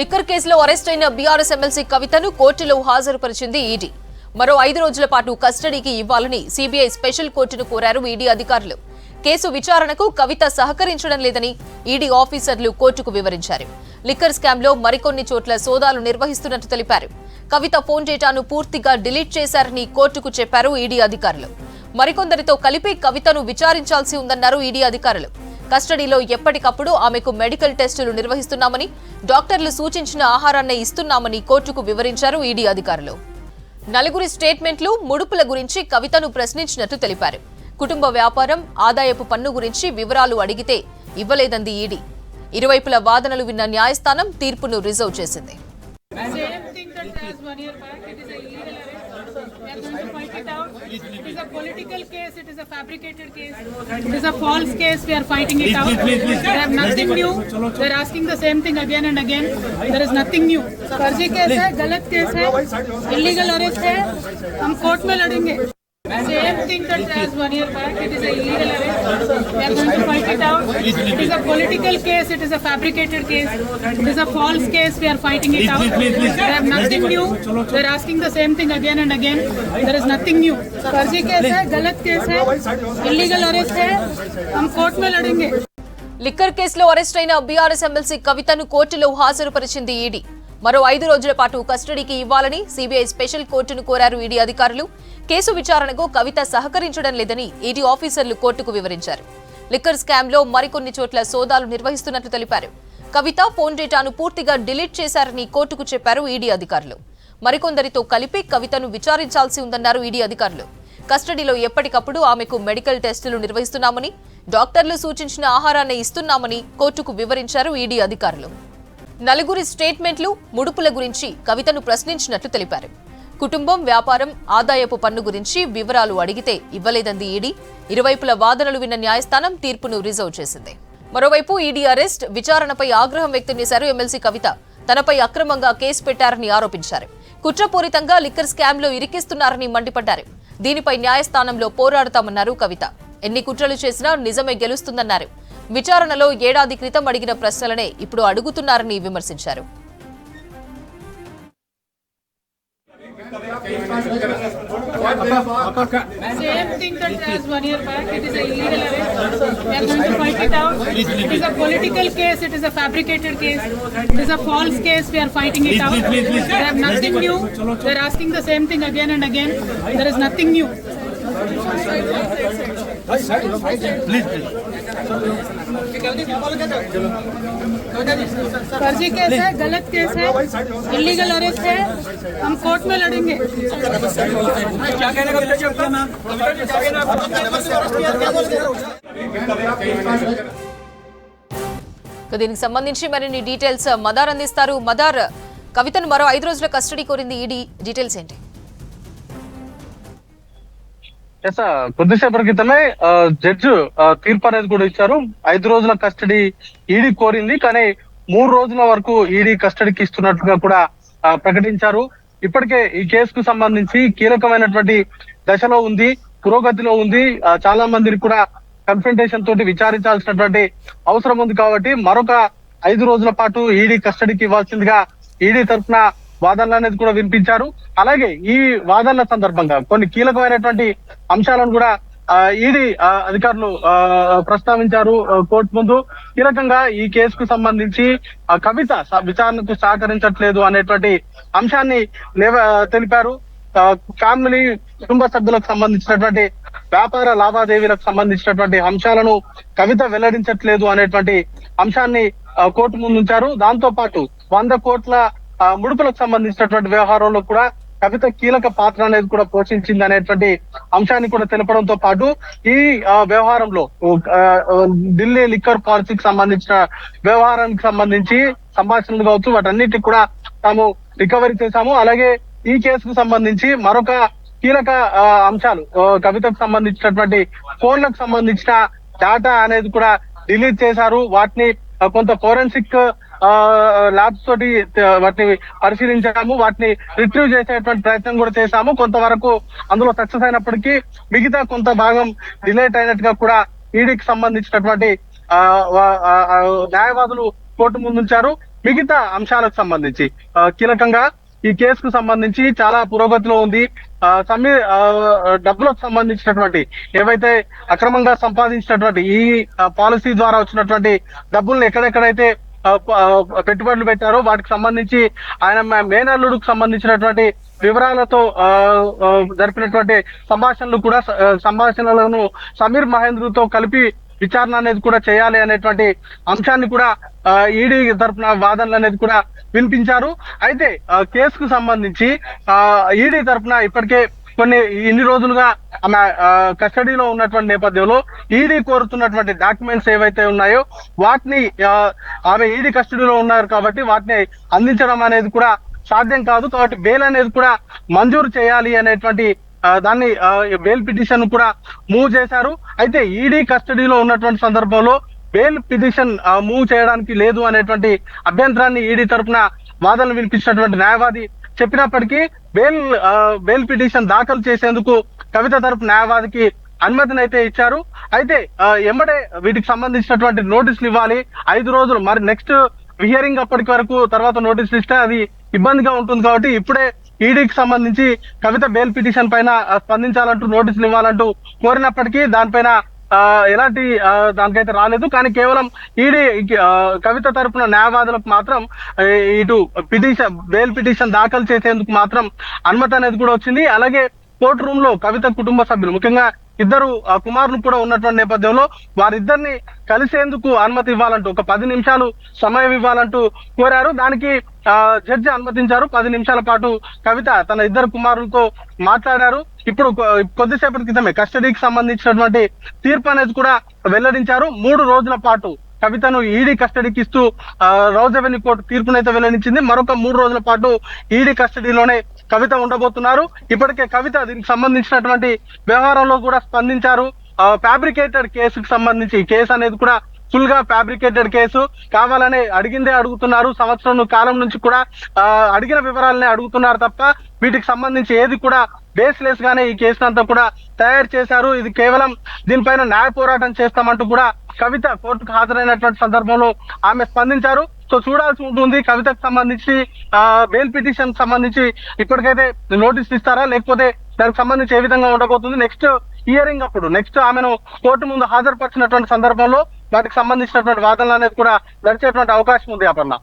Liquor కేసులో arrest అయిన BRS MLC కవితను కోర్టులో హాజరుపరిచింది ఈడీ. మరో 5 రోజుల పాటు కస్టడీకి ఇవ్వాలని సీబీఐ స్పెషల్ కోర్టును కోరారు ఈడీ అధికారులు. కేసు విచారణకు కవిత సహకరించడం లేదని ఈడీ ఆఫీసర్లు కోర్టుకు వివరించారు. లిక్కర్ స్కామ్లో మరికొన్ని చోట్ల సోదాలు నిర్వహిస్తున్నట్టు తెలిపారు. కవిత ఫోన్ డేటాను పూర్తిగా డిలీట్ చేశారని కోర్టుకు చెప్పారు ఈడీ అధికారులు. మరికొందరితో కలిపి కవితను విచారించాల్సి ఉందన్నారు ఈడీ అధికారులు. కస్టడీలో ఎప్పటికప్పుడు ఆమెకు మెడికల్ టెస్టులు నిర్వహిస్తున్నామని, డాక్టర్లు సూచించిన ఆహారాన్నే ఇస్తున్నామని కోర్టుకు వివరించారు ఈడీ అధికారులు. నలుగురి స్టేట్మెంట్లు, ముడుపుల గురించి కవితను ప్రశ్నించినట్టు తెలిపారు. కుటుంబ వ్యాపారం, ఆదాయపు పన్ను గురించి వివరాలు అడిగితే ఇవ్వలేదంది ఈడీ. ఇరువైపుల వాదనలు విన్న న్యాయస్థానం తీర్పును రిజర్వ్ చేసింది. Same thing that as 1 year back, it is a illegal arrest. We are going to fight it out. It is a political case. It is a fabricated case. It is a false case. We are fighting it out. They have nothing new. They are asking the same thing again and again. There is nothing new. फर्जी case है, गलत case है, illegal arrest है. हम court में लड़ेंगे. Same thing that as 1 year back, it is a illegal arrest. We are going to fight it out. It is a political case. It is a fabricated case. It is a false case. We are fighting it out. They have nothing new. They are asking the same thing again and again. There is nothing new. फर्जी case है, गलत case है, illegal arrest है. हम court में लड़ेंगे. Liquor కేసులో arrest అయిన బీఆర్ఎస్ ఎమ్మెల్సీ కవితను కోర్టులో హాజరుపరిచింది ఈడీ. మరో 5 రోజుల పాటు కస్టడీకి ఇవ్వాలని సీబీఐ స్పెషల్ కోర్టును కోరారు ఈడీ అధికారులు. కేసు విచారణకు కవిత సహకరించడం లేదని ఈడీ ఆఫీసర్లు కోర్టుకు వివరించారు. లిక్కర్ స్కామ్లో మరికొన్ని చోట్ల సోదాలు నిర్వహిస్తున్నట్లు తెలిపారు. కవిత ఫోన్ డేటాను పూర్తిగా డిలీట్ చేశారని కోర్టుకు చెప్పారు ఈడీ అధికారులు. మరికొందరితో కలిపి కవితను విచారించాల్సి ఉందన్నారు ఈడీ అధికారులు. కస్టడీలో ఎప్పటికప్పుడు ఆమెకు మెడికల్ టెస్టులు నిర్వహిస్తున్నామని, డాక్టర్లు సూచించిన ఆహారాన్ని ఇస్తున్నామని కోర్టుకు వివరించారు ఈడీ అధికారులు. నలుగురి స్టేట్మెంట్లు, ముడుపుల గురించి కవితను ప్రశ్నించినట్లు తెలిపారు. కుటుంబం, వ్యాపారం, ఆదాయపు పన్ను గురించి వివరాలు అడిగితే ఇవ్వలేదంది ఈడీ. ఇరువైపుల వాదనలు విన్న న్యాయస్థానం తీర్పును రిజర్వ్ చేసింది. మరోవైపు ఈడీ అరెస్ట్, విచారణపై ఆగ్రహం వ్యక్తం చేశారు ఎమ్మెల్సీ కవిత. తనపై అక్రమంగా కేసు పెట్టారని ఆరోపించారు. కుట్రపూరితంగా లిక్కర్ స్కామ్లో ఇరికిస్తున్నారని మండిపడ్డారు. దీనిపై న్యాయస్థానంలో పోరాడుతామన్నారు కవిత. ఎన్ని కుట్రలు చేసినా నిజమే గెలుస్తుందన్నారు. విచారణలో ఏడాది క్రితం అడిగిన ప్రశ్నలనే ఇప్పుడు అడుగుతున్నారని విమర్శించారు. Same thing that as 1 year back, it is a illegal arrest. We are going to fight it out. It is a political case. It is a fabricated case. It is a false case. We are fighting it out. They have nothing new. They are asking the same thing again and again. There is nothing new. फर्जी case है, गलत case है, illegal arrest है. हम court में लड़ेंगे. దీనికి సంబంధించి మరిన్ని డీటెయిల్స్ మదార్ అందిస్తారు. మదార్, కవితను మరో 5 రోజుల కస్టడీ కోరింది ఈడీ, డీటెయిల్స్ ఏంటి? కొద్దిసేపటి క్రితమే జడ్జి తీర్పు అనేది కూడా ఇచ్చారు. 5 రోజుల కస్టడీ ఈడీ కోరింది, కానీ 3 రోజుల వరకు ఈడీ కస్టడీకి ఇస్తున్నట్టుగా కూడా ప్రకటించారు. ఇప్పటికే ఈ కేసుకు సంబంధించి కీలకమైనటువంటి దశలో ఉంది, పురోగతిలో ఉంది. చాలా మందిని కూడా కన్ఫ్రంటేషన్ తోటి విచారించాల్సినటువంటి అవసరం ఉంది. కాబట్టి మరొక 5 రోజుల పాటు ఈడీ కస్టడీకి ఇవ్వాల్సిందిగా ఈడీ తరఫున వాదనలు అనేది కూడా వినిపించారు. అలాగే ఈ వాదనల సందర్భంగా కొన్ని కీలకమైనటువంటి అంశాలను కూడా ఈడీ అధికారులు ప్రస్తావించారు కోర్టు ముందు. కీలకంగా ఈ కేసుకు సంబంధించి కవిత విచారణకు సహకరించట్లేదు అనేటువంటి అంశాన్ని తెలిపారు. ఫ్యామిలీ, కుటుంబ సభ్యులకు సంబంధించినటువంటి వ్యాపార లావాదేవీలకు సంబంధించినటువంటి అంశాలను కవిత వెల్లడించట్లేదు అనేటువంటి అంశాన్ని కోర్టు ముందు ఉంచారు. దాంతో పాటు 100 కోట్ల ముడుపులకు సంబంధించినటువంటి వ్యవహారంలో కూడా కవిత కీలక పాత్ర అనేది కూడా పోషించింది అనేటువంటి అంశాన్ని కూడా తెలపడంతో పాటు ఈ వ్యవహారంలో ఢిల్లీ లిక్కర్ పాలసీకి సంబంధించిన వ్యవహారానికి సంబంధించి సంభాషణలు కావచ్చు, వాటన్నిటికి కూడా తాము రికవరీ చేశాము. అలాగే ఈ కేసుకు సంబంధించి మరొక కీలక అంశాలు, కవితకు సంబంధించినటువంటి ఫోన్లకు సంబంధించిన డేటా అనేది కూడా డిలీట్ చేశారు. వాటిని కొంత ఫోరెన్సిక్ ల్యాబ్స్ తోటి వాటిని పరిశీలించాము, వాటిని రిట్రీవ్ చేసేటువంటి ప్రయత్నం కూడా చేశాము. కొంతవరకు అందులో సక్సెస్ అయినప్పటికీ మిగతా కొంత భాగం డిలేట్ అయినట్టుగా కూడా ఈడీకి సంబంధించినటువంటి న్యాయవాదులు కోర్టు ముందుంచారు. మిగతా అంశాలకు సంబంధించి కీలకంగా ఈ కేసుకు సంబంధించి చాలా పురోగతిలో ఉంది. సమీర్ డబ్బులకు సంబంధించినటువంటి ఏవైతే అక్రమంగా సంపాదించినటువంటి ఈ పాలసీ ద్వారా వచ్చినటువంటి డబ్బుల్ని ఎక్కడెక్కడైతే పెట్టుబడులు పెట్టారో వాటికి సంబంధించి ఆయన మేనల్లుడికి సంబంధించినటువంటి వివరాలతో జరిపినటువంటి సంభాషణలను సమీర్ మహేంద్రతో కలిపి విచారణ అనేది కూడా చేయాలి అనేటువంటి అంశాన్ని కూడా ఈడీ తరఫున వాదనలు అనేది కూడా వినిపించారు. అయితే కేసుకు సంబంధించి ఈడీ తరఫున ఇప్పటికే ఇన్ని రోజులుగా ఆమె కస్టడీలో ఉన్నటువంటి నేపథ్యంలో ఈడీ కోరుతున్నటువంటి డాక్యుమెంట్స్ ఏవైతే ఉన్నాయో వాటిని ఆమె ఈడీ కస్టడీలో ఉన్నారు కాబట్టి వాటిని అందించడం అనేది కూడా సాధ్యం కాదు. కాబట్టి బెయిల్ అనేది కూడా మంజూరు చేయాలి అనేటువంటి దాన్ని బెయిల్ పిటిషన్ కూడా మూవ్ చేశారు. అయితే ఈడీ కస్టడీలో ఉన్నటువంటి సందర్భంలో బెయిల్ పిటిషన్ మూవ్ చేయడానికి లేదు అనేటువంటి అభ్యంతరాన్ని ఈడీ తరఫున వాదనలు వినిపించినటువంటి న్యాయవాది చెప్పినప్పటికీ బెయిల్ పిటిషన్ దాఖలు చేసేందుకు కవిత తరపు న్యాయవాదికి అనుమతిని అయితే ఇచ్చారు. అయితే ఎంబడే వీటికి సంబంధించినటువంటి నోటీసులు ఇవ్వాలి 5 రోజులు, మరి నెక్స్ట్ హియరింగ్ అప్పటికి వరకు తర్వాత నోటీసులు ఇస్తే అది ఇబ్బందిగా ఉంటుంది. కాబట్టి ఇప్పుడే ఈడీకి సంబంధించి కవిత బెయిల్ పిటిషన్ పైన స్పందించాలంటూ నోటీసులు ఇవ్వాలంటూ కోరినప్పటికీ దానిపైన ఎలాంటి దానికైతే రాలేదు. కానీ కేవలం ఈడీ కవిత తరపున న్యాయవాదులకు మాత్రం ఇటు బెయిల్ పిటిషన్ దాఖలు చేసేందుకు మాత్రం అనుమతి అనేది కూడా వచ్చింది. అలాగే కోర్టు రూమ్ లో కవిత కుటుంబ సభ్యులు, ముఖ్యంగా 2 కుమారులు కూడా ఉన్నటువంటి నేపథ్యంలో వారిద్దరిని కలిసేందుకు అనుమతి ఇవ్వాలంటూ ఒక 10 నిమిషాలు సమయం ఇవ్వాలంటూ కోరారు. దానికి జడ్జి అనుమతించారు. 10 నిమిషాల పాటు కవిత తన 2 కుమారులతో మాట్లాడారు. ఇప్పుడు కొద్దిసేపటి క్రితమే కస్టడీకి సంబంధించినటువంటి తీర్పు అనేది కూడా వెల్లడించారు. 3 రోజుల పాటు కవితను ఈడీ కస్టడీకి ఇస్తూ రౌజ్ అవెన్యూ కోర్టు తీర్పునైతే వెల్లడించింది. మరొక 3 రోజుల పాటు ఈడీ కస్టడీలోనే కవిత ఉండబోతున్నారు. ఇప్పటికే కవిత దీనికి సంబంధించినటువంటి వ్యవహారంలో కూడా స్పందించారు. ఫ్యాబ్రికేటెడ్ కేసుకు సంబంధించి కేసు అనేది కూడా ఫుల్ గా ఫ్యాబ్రికేటెడ్ కేసు, కావాలనే అడిగిందే అడుగుతున్నారు. సంవత్సరం కాలం నుంచి కూడా అడిగిన వివరాలనే అడుగుతున్నారు తప్ప వీటికి సంబంధించి ఏది కూడా బేస్లెస్ గానే ఈ కేసును అంతా కూడా తయారు చేశారు. ఇది కేవలం దీనిపైన న్యాయ పోరాటం చేస్తామంటూ కూడా కవిత కోర్టుకు హాజరైనటువంటి సందర్భంలో ఆమె స్పందించారు. సో చూడాల్సి ఉంటుంది కవితకు సంబంధించి బెయిల్ పిటిషన్ సంబంధించి ఇప్పటికైతే నోటీస్ ఇస్తారా, లేకపోతే దానికి సంబంధించి ఏ విధంగా ఉండబోతుంది. నెక్స్ట్ హియరింగ్ అప్పుడు నెక్స్ట్ ఆమెను కోర్టు ముందు హాజరుపరిచినటువంటి సందర్భంలో వాటికి సంబంధించినటువంటి వాదనలు అనేది కూడా నడిచేటువంటి అవకాశం ఉంది. అపర్ణ.